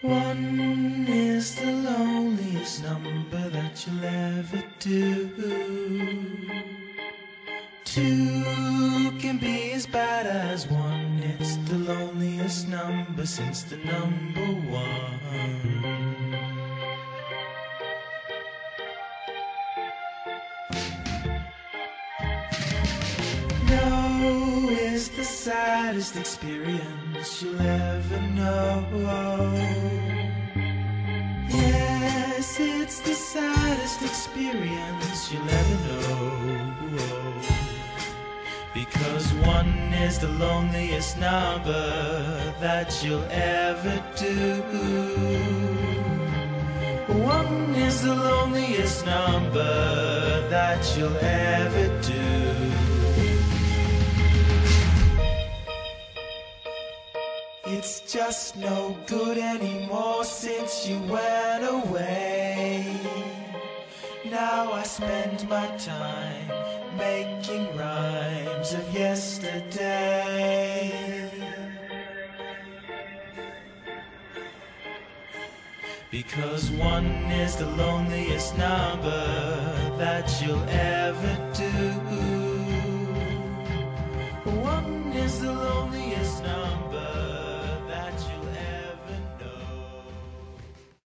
One is the loneliest number that you'll ever do. Two can be as bad as one. It's the loneliest number since the number one. No is the saddest experience you'll ever know. Yes, it's the saddest experience you'll ever know. Because one is the loneliest number that you'll ever do. One is the loneliest number that you'll ever do. It's just no good anymore since you went away. Now I spend my time making rhymes of yesterday. Because one is the loneliest number that you'll ever do.